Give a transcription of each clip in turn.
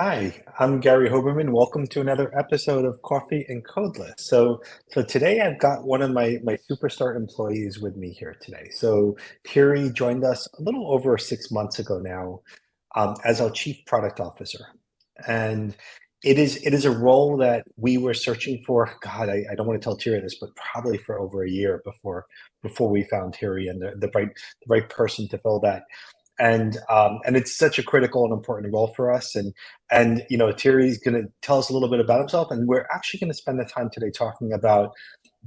Hi, I'm Gary Hoberman. Welcome to another episode of Coffee and Codeless. So today I've got one of my superstar employees with me here today. So Thierry joined us a little over 6 months ago now, as our Chief Product Officer, and it is a role that we were searching for. God, I don't want to tell Thierry this, but probably for over a year before we found Thierry and the right person to fill that. And it's such a critical and important role for us. And Thierry's going to tell us a little bit about himself, and we're actually going to spend the time today talking about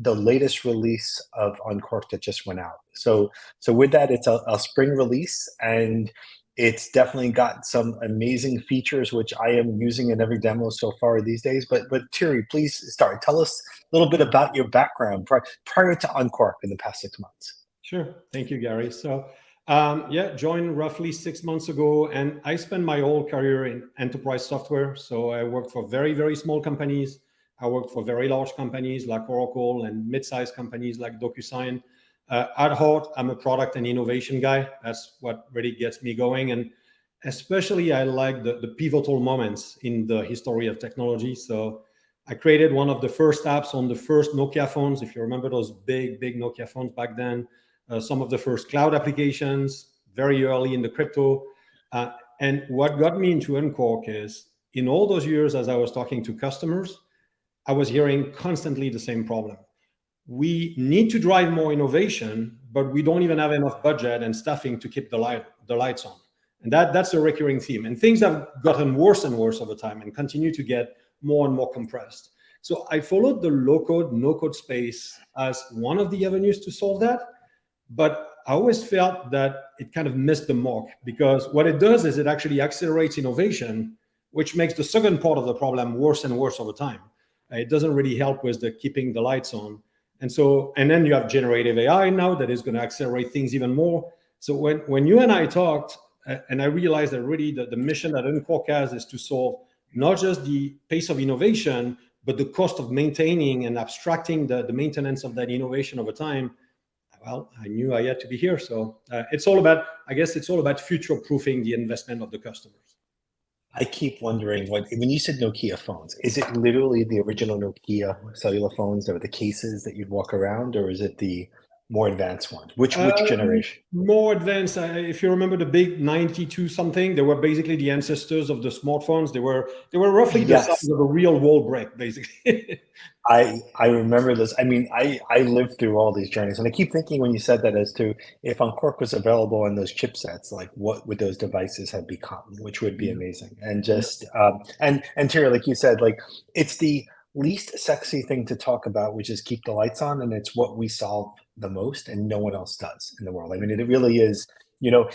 the latest release of Unqork that just went out. So with that, it's a spring release, and it's definitely got some amazing features which I am using in every demo so far these days. But Thierry, please start. Tell us a little bit about your background prior to Unqork in the past 6 months. Sure. Thank you, Gary. So, joined roughly 6 months ago, and I spent my whole career in enterprise software. So I worked for very, very small companies. I worked for very large companies like Oracle and mid-sized companies like DocuSign. At heart, I'm a product and innovation guy. That's what really gets me going. And especially, I like the pivotal moments in the history of technology. So I created one of the first apps on the first Nokia phones. If you remember those big, big Nokia phones back then, some of the first cloud applications, very early in the crypto. And what got me into Unqork is in all those years, as I was talking to customers, I was hearing constantly the same problem. We need to drive more innovation, but we don't even have enough budget and staffing to keep the lights on. And that's a recurring theme. And things have gotten worse and worse over time and continue to get more and more compressed. So I followed the low code, no code space as one of the avenues to solve that. But I always felt that it kind of missed the mark, because what it does is it actually accelerates innovation, which makes the second part of the problem worse and worse over time. It doesn't really help with the keeping the lights on. And then you have generative AI now that is going to accelerate things even more. So when you and I talked, and I realized that really the mission that Unqork has is to solve not just the pace of innovation, but the cost of maintaining and abstracting the maintenance of that innovation over time. Well, I knew I had to be here. So I guess it's all about future-proofing the investment of the customers. I keep wondering when you said Nokia phones, is it literally the original Nokia cellular phones that were the cases that you'd walk around, or is it the more advanced ones? Which generation? More advanced. If you remember the big 92 something, they were basically the ancestors of the smartphones. They were roughly the size Yes, of a real wall brick, basically. I remember this. I mean, I lived through all these journeys, and I keep thinking when you said that as to if Unqork was available on those chipsets, like what would those devices have become, which would be Yeah. amazing. And Yeah. just and Terry, like you said, like it's the least sexy thing to talk about, which is keep the lights on, and it's what we solve the most, and no one else does in the world. I mean, it really is.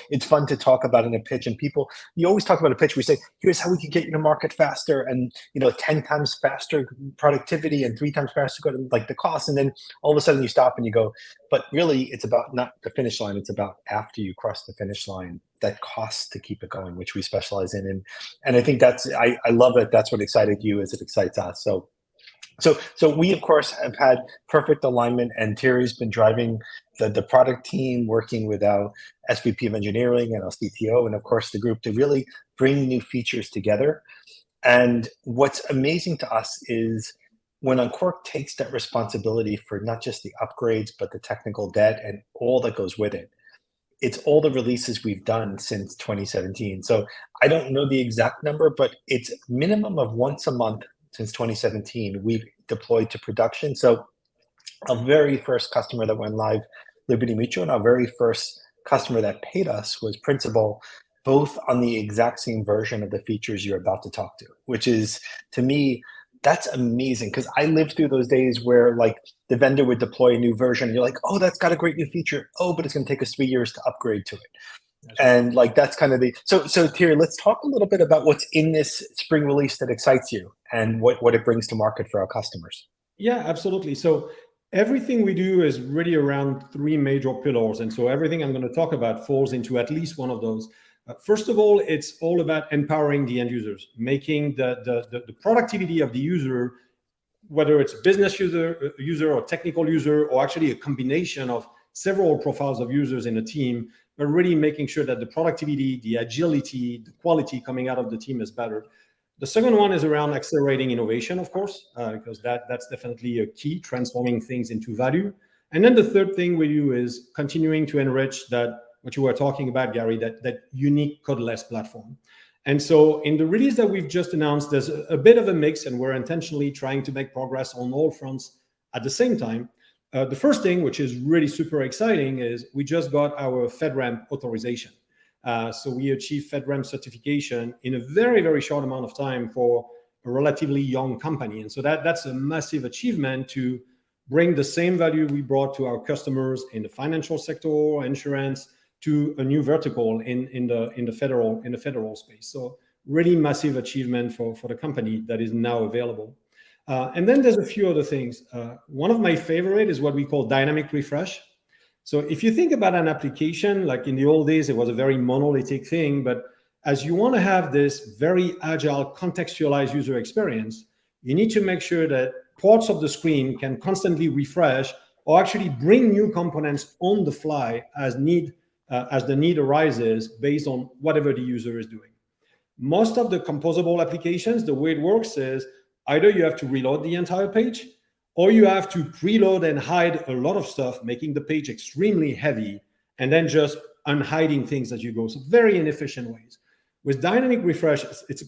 It's fun to talk about in a pitch, and people, you always talk about a pitch. We say, here's how we can get you to market faster, and 10 times faster productivity and 3 times faster go to like the cost. And then all of a sudden you stop and you go, but really it's about not the finish line. It's about after you cross the finish line, that costs to keep it going, which we specialize in. And I think I love that. That's what excited you as it excites us. So we of course have had perfect alignment, and Thierry's been driving the product team, working with our SVP of engineering and our CTO, and of course the group to really bring new features together. And what's amazing to us is when Unqork takes that responsibility for not just the upgrades, but the technical debt and all that goes with it. It's all the releases we've done since 2017. So I don't know the exact number, but it's minimum of once a month since 2017 we've deployed to production. So our very first customer that went live, Liberty Mutual, and our very first customer that paid us was Principal, both on the exact same version of the features you're about to talk to, which is, to me, that's amazing, because I lived through those days where like the vendor would deploy a new version and you're like, oh, that's got a great new feature. Oh, but it's going to take us 3 years to upgrade to it. That's right. And like that's kind of so Thierry, let's talk a little bit about what's in this spring release that excites you and what it brings to market for our customers. Yeah, absolutely. So everything we do is really around three major pillars. And so everything I'm going to talk about falls into at least one of those. First of all, it's all about empowering the end users, making the productivity of the user, whether it's business user or technical user, or actually a combination of several profiles of users in a team, but really making sure that the productivity, the agility, the quality coming out of the team is better. The second one is around accelerating innovation, of course, because that's definitely a key, transforming things into value. And then the third thing we do is continuing to enrich that, what you were talking about, Gary, that unique Codeless platform. And so in the release that we've just announced, there's a bit of a mix, and we're intentionally trying to make progress on all fronts at the same time. The first thing, which is really super exciting, is we just got our FedRAMP authorization. So we achieved FedRAMP certification in a very, very short amount of time for a relatively young company. And so that's a massive achievement to bring the same value we brought to our customers in the financial sector, insurance, to a new vertical in the federal space. So really massive achievement for the company that is now available. And then there's a few other things. One of my favorite is what we call dynamic refresh. So if you think about an application, like in the old days, it was a very monolithic thing, but as you want to have this very agile, contextualized user experience, you need to make sure that parts of the screen can constantly refresh or actually bring new components on the fly as the need arises based on whatever the user is doing. Most of the composable applications, the way it works is either you have to reload the entire page, or you have to preload and hide a lot of stuff, making the page extremely heavy, and then just unhiding things as you go. So very inefficient ways. With dynamic refresh, it's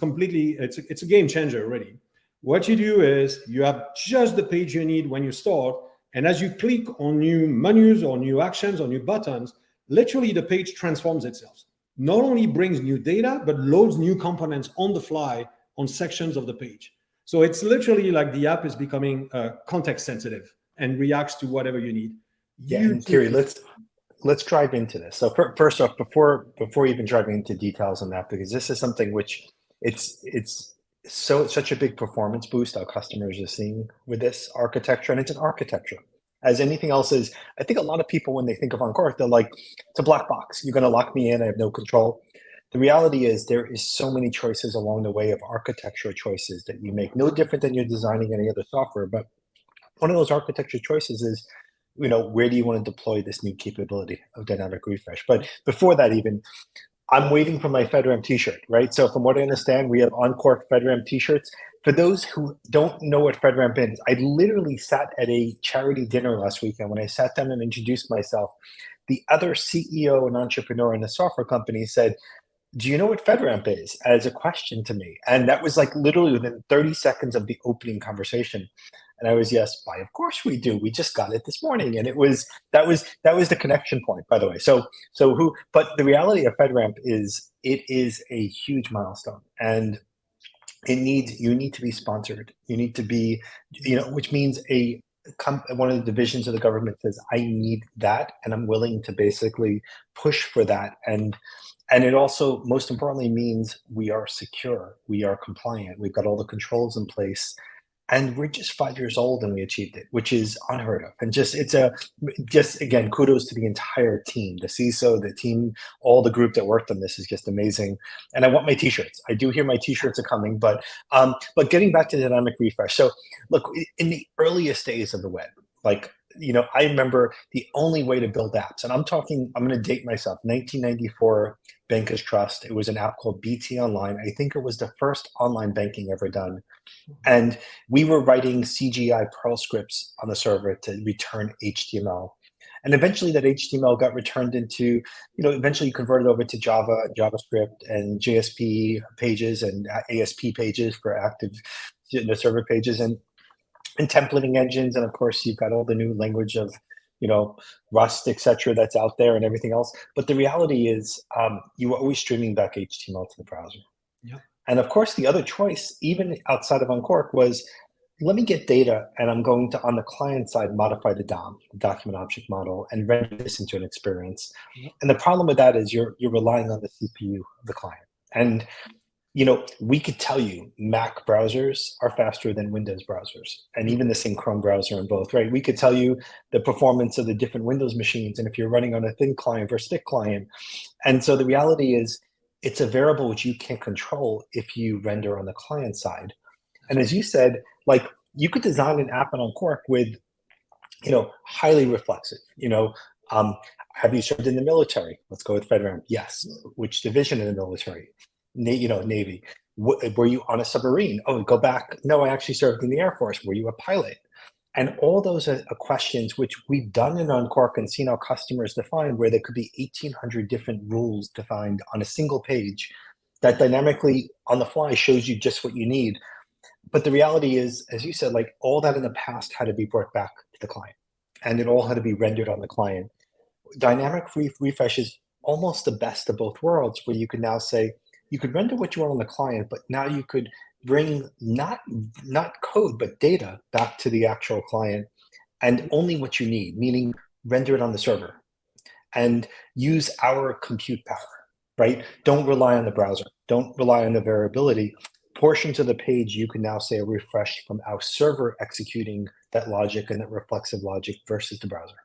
a game changer already. What you do is you have just the page you need when you start, and as you click on new menus or new actions or new buttons, literally the page transforms itself. Not only brings new data, but loads new components on the fly on sections of the page. So it's literally like the app is becoming context sensitive and reacts to whatever you need. Yeah, and Thierry, let's drive into this. So first off, before even driving into details on that, because this is something which it's such a big performance boost our customers are seeing with this architecture, and it's an architecture. As anything else is, I think a lot of people, when they think of Unqork, they're like, it's a black box. You're going to lock me in. I have no control. The reality is there is so many choices along the way of architecture choices that you make, no different than you're designing any other software. But one of those architecture choices is, where do you want to deploy this new capability of dynamic refresh? But before that, even, I'm waiting for my FedRAMP t-shirt, right? So from what I understand, we have Unqork FedRAMP t-shirts. For those who don't know what FedRAMP is, I literally sat at a charity dinner last weekend. When I sat down and introduced myself, the other CEO and entrepreneur in the software company said, "Do you know what FedRAMP is?" as a question to me. And that was like literally within 30 seconds of the opening conversation. And I was, yes, why, of course we do. We just got it this morning. And that was the connection point, by the way. But the reality of FedRAMP is it is a huge milestone. And you need to be sponsored. You need to be, which means one of the divisions of the government says, I need that, and I'm willing to basically push for that. And it also, most importantly, means we are secure, we are compliant, we've got all the controls in place, and we're just 5 years old and we achieved it, which is unheard of. And again, kudos to the entire team, the CISO, the team, all the group that worked on this is just amazing. And I want my t-shirts. I do hear my t-shirts are coming, but getting back to dynamic refresh. So look, in the earliest days of the web, I remember the only way to build apps, and I'm going to date myself, 1994, Bankers Trust. It was an app called BT Online. I think it was the first online banking ever done. And we were writing CGI Perl scripts on the server to return HTML. And eventually that HTML got returned into, eventually converted over to Java, JavaScript, and JSP pages and ASP pages for active server pages. And templating engines, and of course you've got all the new language of Rust, etc., that's out there and everything else. But the reality is you were always streaming back HTML to the browser. Yeah. And of course the other choice, even outside of Unqork, was let me get data, and I'm going to, on the client side, modify the DOM, document object model, and render this into an experience. Yeah. And the problem with that is you're relying on the CPU of the client. And we could tell you Mac browsers are faster than Windows browsers, and even the same Chrome browser in both, right? We could tell you the performance of the different Windows machines, and if you're running on a thin client versus thick client. And so the reality is it's a variable which you can't control if you render on the client side. And as you said, you could design an app on Unqork with, highly reflexive, have you served in the military? Let's go with FedRAMP. Yes. Which division in the military? Navy. Were you on a submarine? Oh, go back. No, I actually served in the Air Force. Were you a pilot? And all those are questions which we've done in Unqork and seen our customers define, where there could be 1,800 different rules defined on a single page that dynamically on the fly shows you just what you need. But the reality is, as you said, like all that in the past had to be brought back to the client, and it all had to be rendered on the client. Dynamic refresh is almost the best of both worlds, where you can now say, you could render what you want on the client, but now you could bring not code, but data back to the actual client, and only what you need, meaning render it on the server and use our compute power, right? Don't rely on the browser. Don't rely on the variability. Portions of the page, you can now say a refresh from our server executing that logic and that reflexive logic versus the browser.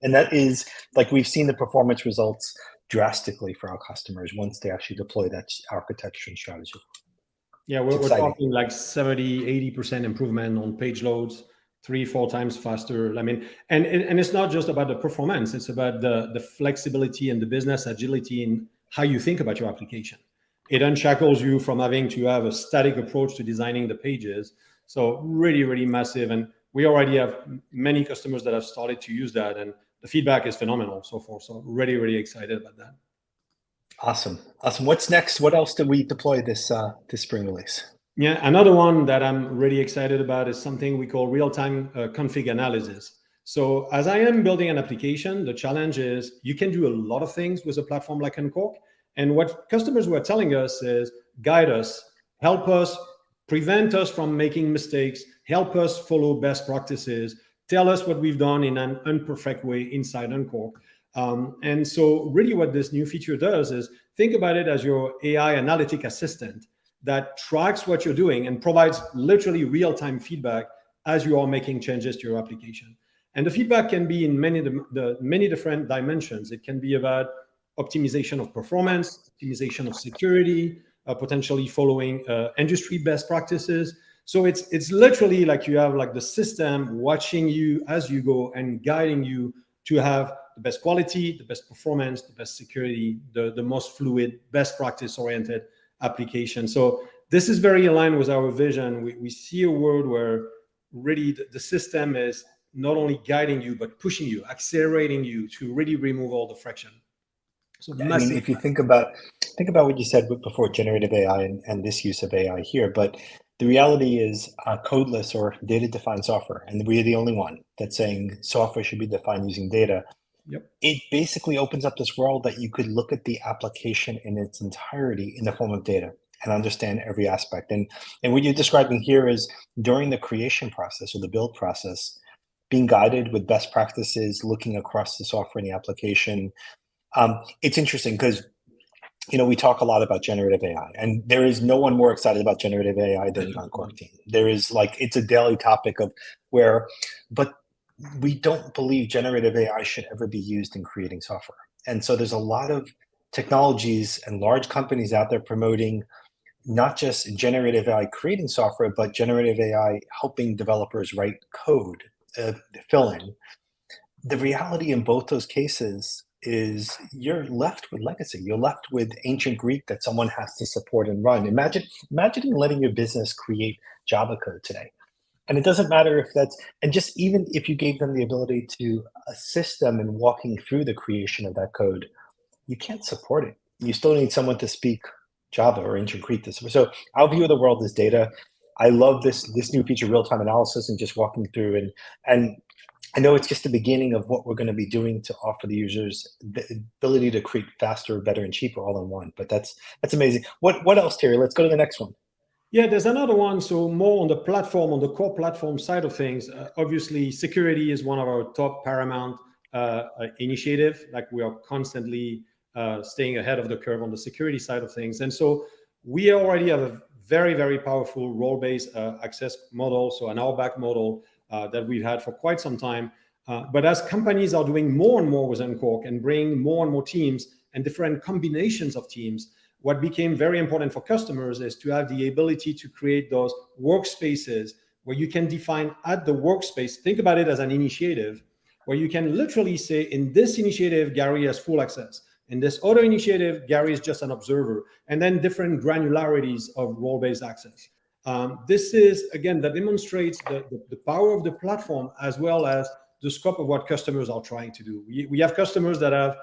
And that is, like, we've seen the performance results drastically for our customers once they actually deploy that architecture and strategy. Yeah, we're talking like 70-80% improvement on page loads, 3-4 times faster. I mean, and it's not just about the performance, it's about the flexibility and the business agility in how you think about your application. It unshackles you from having to have a static approach to designing the pages. So really, really massive. And we already have many customers that have started to use that, and the feedback is phenomenal so far. So really, really excited about that. Awesome. What's next? What else did we deploy this spring release? Yeah, another one that I'm really excited about is something we call real-time config analysis. So as I am building an application, the challenge is you can do a lot of things with a platform like Unqork. And what customers were telling us is guide us, help us, prevent us from making mistakes, help us follow best practices, tell us what we've done in an imperfect way inside Unqork. And so really what this new feature does is think about it as your AI analytic assistant that tracks what you're doing and provides literally real-time feedback as you are making changes to your application. And the feedback can be in many different dimensions. It can be about optimization of performance, optimization of security, potentially following industry best practices. So it's literally like you have like the system watching you as you go and guiding you to have the best quality, the best performance, the best security, the most fluid, best practice oriented application. So this is very aligned with our vision. We see a world where really the system is not only guiding you, but pushing you, accelerating you to really remove all the friction. So I mean, if you think about what you said before, generative AI and this use of AI here, but the reality is codeless or data-defined software, and we're the only one that's saying software should be defined using data. Yep. It basically opens up this world that you could look at the application in its entirety in the form of data and understand every aspect. And what you're describing here is during the creation process or the build process, being guided with best practices, looking across the software and the application. It's interesting because we talk a lot about generative AI, and there is no one more excited about generative AI than the Unqork team. There is it's a daily topic of but we don't believe generative AI should ever be used in creating software. And so there's a lot of technologies and large companies out there promoting not just generative AI creating software, but generative AI helping developers write code, fill in. The reality in both those cases is you're left with legacy. You're left with ancient Greek that someone has to support and run. Imagine letting your business create Java code today. And it doesn't matter if that's, and just even if you gave them the ability to assist them in walking through the creation of that code, you can't support it. You still need someone to speak Java or ancient Greek. So our view of the world is data. I love this new feature, real-time analysis, and just walking through and I know it's just the beginning of what we're going to be doing to offer the users the ability to create faster, better, and cheaper all in one. But that's amazing. What else, Thierry? Let's go to the next one. Yeah, there's another one. So more on the platform, on the core platform side of things. Obviously, security is one of our top paramount initiative. Like we are constantly staying ahead of the curve on the security side of things. And so we already have a very, very powerful role-based access model, so an RBAC model that we've had for quite some time. But as companies are doing more and more with Unqork and bring more and more teams and different combinations of teams, what became very important for customers is to have the ability to create those workspaces where you can define at the workspace, think about it as an initiative, where you can literally say, in this initiative, Gary has full access. In this other initiative, Gary is just an observer, and then different granularities of role-based access. This is, again, that demonstrates the power of the platform as well as the scope of what customers are trying to do. We have customers that have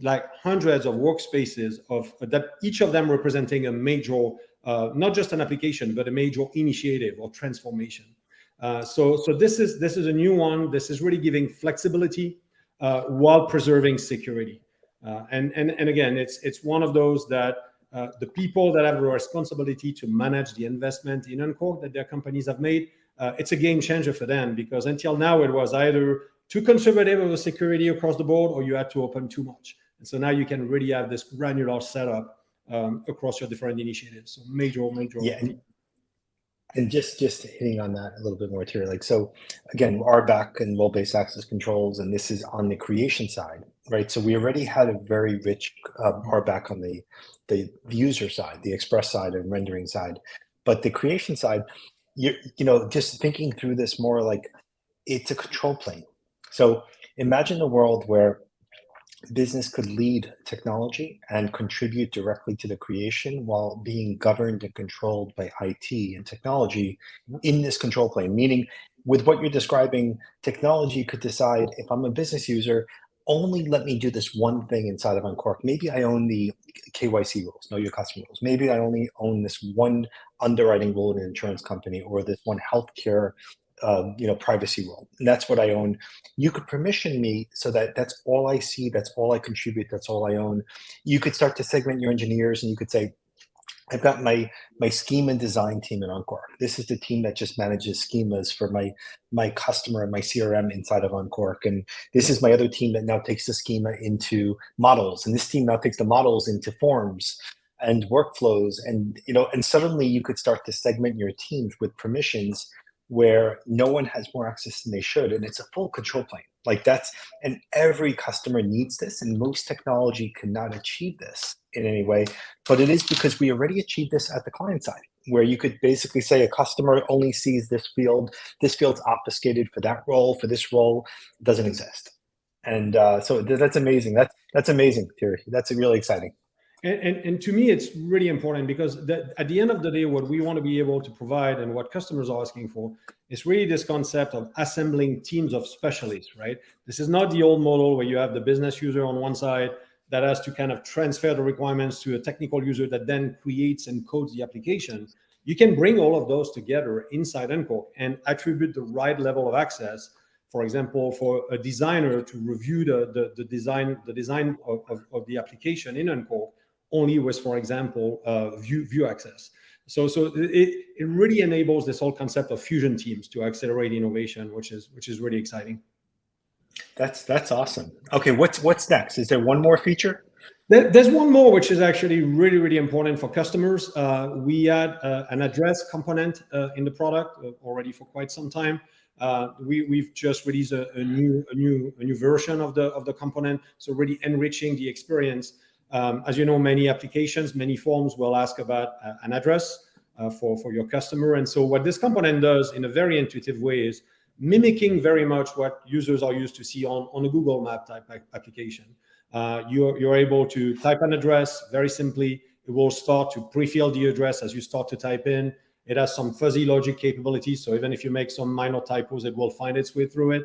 like hundreds of workspaces of that, each of them representing a major, not just an application, but a major initiative or transformation. So this is a new one. This is really giving flexibility while preserving security. And again, it's one of those that the people that have the responsibility to manage the investment in Unqork that their companies have made, it's a game changer for them, because until now it was either too conservative of a security across the board, or you had to open too much. And so now you can really have this granular setup across your different initiatives. So major. Yeah, and just hitting on that a little bit more, Thierry, like, so again, RBAC and role-based access controls, and this is on the creation side, right? So we already had a very rich RBAC on the user side, the express side and rendering side, but the creation side, you know, just thinking through this more, like, it's a control plane. So imagine a world where business could lead technology and contribute directly to the creation while being governed and controlled by IT and technology in this control plane. Meaning, with what you're describing, technology could decide, if I'm a business user, only let me do this one thing inside of Unqork. Maybe I own the KYC rules, know your customer rules. Maybe I only own this one underwriting rule in an insurance company, or this one healthcare privacy rule. And that's what I own. You could permission me so that that's all I see, that's all I contribute, that's all I own. You could start to segment your engineers, and you could say, I've got my schema design team in Unqork. This is the team that just manages schemas for my customer and my CRM inside of Unqork. And this is my other team that now takes the schema into models. And this team now takes the models into forms and workflows. And and suddenly you could start to segment your teams with permissions where no one has more access than they should. And it's a full control plane. Like, and every customer needs this, and most technology cannot achieve this in any way. But it is because we already achieved this at the client side, where you could basically say a customer only sees this field's obfuscated for that role, for this role doesn't exist. And so that's amazing. That's amazing, Thierry. That's really exciting. And to me, it's really important, because at the end of the day, what we want to be able to provide and what customers are asking for is really this concept of assembling teams of specialists, right? This is not the old model where you have the business user on one side that has to kind of transfer the requirements to a technical user that then creates and codes the application. You can bring all of those together inside Unqork and attribute the right level of access. For example, for a designer to review the design of the application in Unqork only with, for example, view access. So it really enables this whole concept of fusion teams to accelerate innovation, which is really exciting. That's awesome. Okay, what's next? Is there one more feature? There's one more, which is actually really, really important for customers. We had an address component in the product already for quite some time. We've just released a new version of the component, so really enriching the experience. As you know, many applications, many forms will ask about an address for your customer. And so what this component does in a very intuitive way is mimicking very much what users are used to see on a Google Map type application. You're able to type an address very simply. It will start to pre-fill the address as you start to type in. It has some fuzzy logic capabilities, so even if you make some minor typos, it will find its way through it.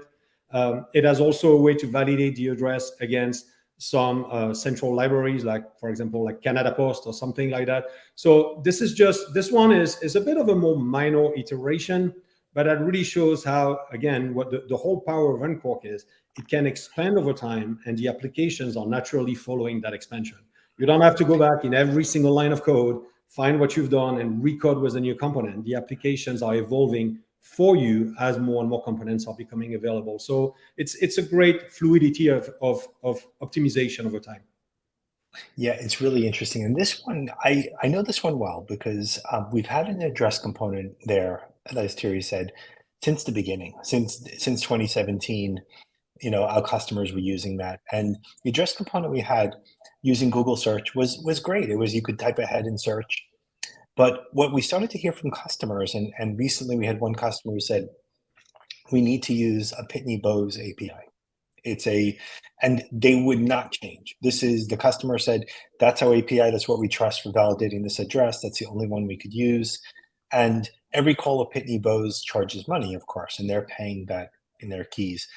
It has also a way to validate the address against some central libraries, like, for example, like Canada Post or something like that. So this one is a bit of a more minor iteration, but that really shows how, again, what the whole power of Unqork is. It can expand over time, and the applications are naturally following that expansion. You don't have to go back in every single line of code, find what you've done, and recode with a new component. The applications are evolving for you as more and more components are becoming available. So it's a great fluidity of optimization over time. Yeah, it's really interesting. And this one, I know this one well, because we've had an address component there, as Thierry said, since the beginning, since 2017. Our customers were using that, and the address component we had using Google search was great. It was, you could type ahead in search. But what we started to hear from customers, and recently we had one customer who said, we need to use a Pitney Bowes API And they would not change. This is, the customer said, that's our API, that's what we trust for validating this address, that's the only one we could use. And every call of Pitney Bowes charges money, of course, and they're paying that in their keys.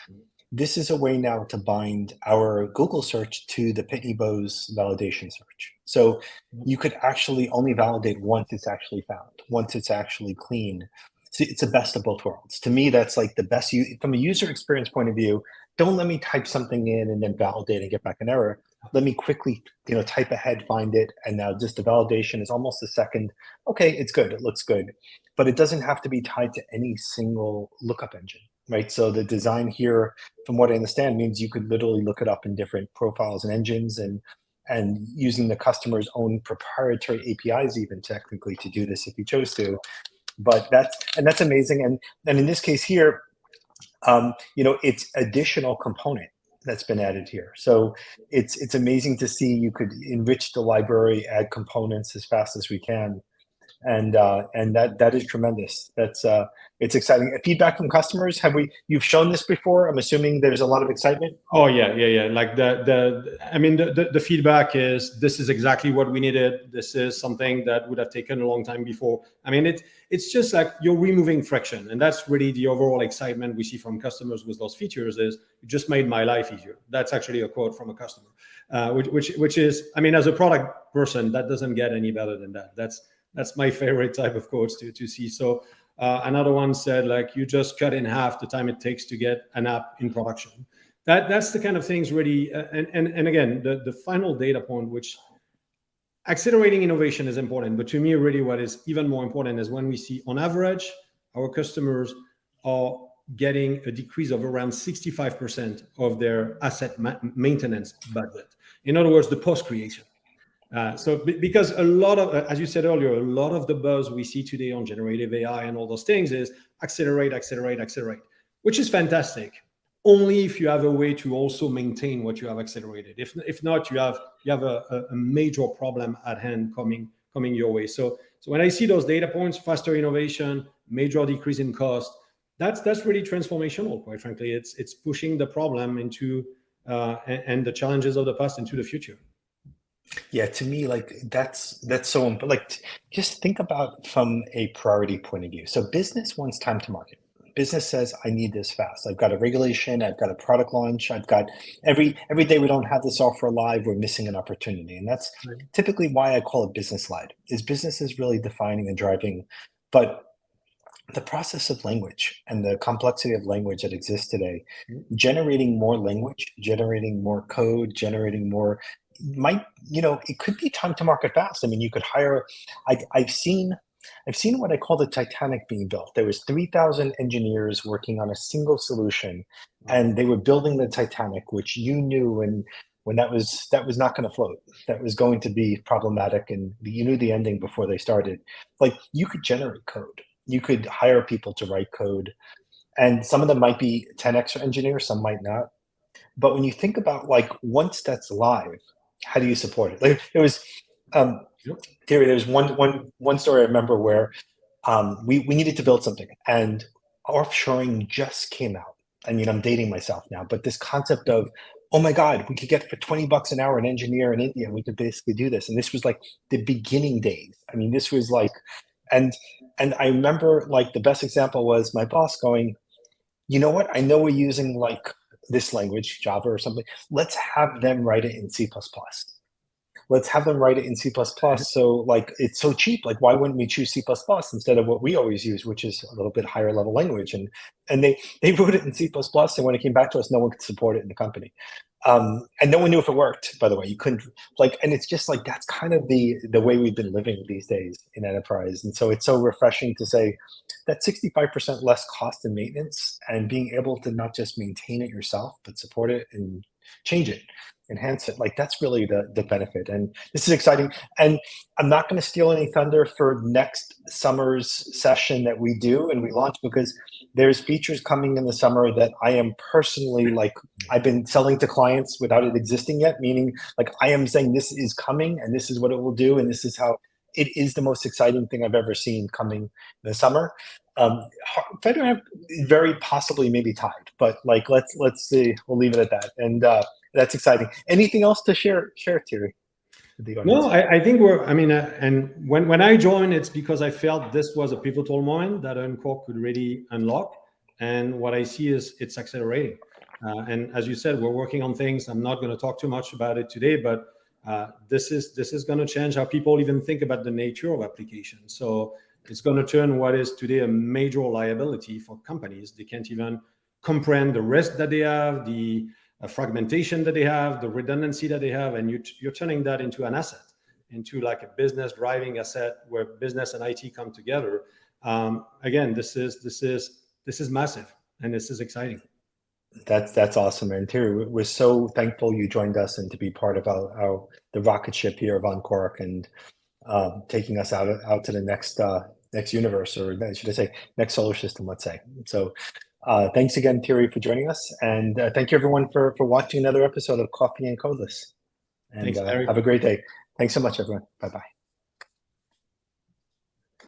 This is a way now to bind our Google search to the Pitney Bowes validation search. So you could actually only validate once it's actually found, once it's actually clean. So it's the best of both worlds. To me, that's like the best. From a user experience point of view, don't let me type something in and then validate and get back an error. Let me quickly, type ahead, find it, and now just the validation is almost a second. Okay, it's good, it looks good, but it doesn't have to be tied to any single lookup engine, right? So the design here, from what I understand, means you could literally look it up in different profiles and engines, and using the customer's own proprietary APIs even technically to do this if you chose to. But that's amazing. And in this case here, it's additional component that's been added here. So it's amazing to see you could enrich the library, add components as fast as we can. And that is tremendous. It's exciting. Feedback from customers. You've shown this before? I'm assuming there's a lot of excitement. Oh yeah. Like the feedback is, this is exactly what we needed. This is something that would have taken a long time before. I mean, it's just like you're removing friction, and that's really the overall excitement we see from customers with those features. Is, it just made my life easier. That's actually a quote from a customer, which is, I mean, as a product person, that doesn't get any better than that. That's my favorite type of quotes to see. So another one said, like, you just cut in half the time it takes to get an app in production. That's the kind of things really. And again, the final data point, which accelerating innovation is important, but to me, really what is even more important is when we see, on average, our customers are getting a decrease of around 65% of their asset maintenance budget. In other words, the post-creation. So because a lot of, as you said earlier, a lot of the buzz we see today on generative AI and all those things is accelerate, which is fantastic. Only if you have a way to also maintain what you have accelerated. If not, you have a major problem at hand coming your way. So when I see those data points, faster innovation, major decrease in cost, that's really transformational. Quite frankly, it's pushing the problem into and the challenges of the past into the future. Yeah, to me, like that's so important. Like, just think about from a priority point of view. So business wants time to market. Business says, I need this fast. I've got a regulation, I've got a product launch, I've got every day we don't have the software live, we're missing an opportunity. And that's typically why I call it business led, is business is really defining and driving. But the process of language and the complexity of language that exists today, generating more language, generating more code, generating more it could be time to market fast. I mean, you could hire, I've seen what I call the Titanic being built. There was 3,000 engineers working on a single solution, and they were building the Titanic, which you knew when that was not going to float. That was going to be problematic, and you knew the ending before they started. Like, you could generate code. You could hire people to write code, and some of them might be 10x engineers, some might not. But when you think about, like, once that's live, how do you support it? Like, it was Thierry, there's one story I remember where we needed to build something, and offshoring just came out. I mean, I'm dating myself now, but this concept of, oh my God, we could get for $20 an hour an engineer in India, and we could basically do this. And this was like the beginning days. I mean, this was like, and I remember, like, the best example was my boss going, you know what? I know we're using like this language, Java or something. Let's have them write it in C++. Let's have them write it in C++. So, like, it's so cheap. Like, why wouldn't we choose C++ instead of what we always use, which is a little bit higher level language? And they wrote it in C++, and when it came back to us, no one could support it in the company. And no one knew if it worked, by the way. You couldn't, like, and it's just like, that's kind of the way we've been living these days in enterprise. And so it's so refreshing to say that 65% less cost and maintenance, and being able to not just maintain it yourself, but support it and change it, enhance it. Like, that's really the benefit. And this is exciting. And I'm not going to steal any thunder for next summer's session that we do and we launch, because there's features coming in the summer that I am personally, like, I've been selling to clients without it existing yet, meaning, like, I am saying this is coming and this is what it will do and this is how it is the most exciting thing I've ever seen coming this summer. Federer very possibly maybe tied, but like let's see. We'll leave it at that. And that's exciting. Anything else to share, Thierry, with the audience? No, I think I mean, and when I joined, it's because I felt this was a pivotal moment that Unqork could really unlock. And what I see is it's accelerating. And as you said, we're working on things. I'm not going to talk too much about it today, but this is going to change how people even think about the nature of applications. So it's going to turn what is today a major liability for companies. They can't even comprehend the risk that they have, the fragmentation that they have, the redundancy that they have, and you're turning that into an asset, into like a business driving asset where business and IT come together. Again, this is massive, and this is exciting. That's awesome, and Thierry, we're so thankful you joined us and to be part of the rocket ship here of Unqork and taking us out to the next universe, or should I say next solar system, let's say. So thanks again, Thierry, for joining us, and thank you everyone for watching another episode of Coffee and Codeless. And Thanks, Larry. have a great day. Thanks so much, everyone. Bye bye.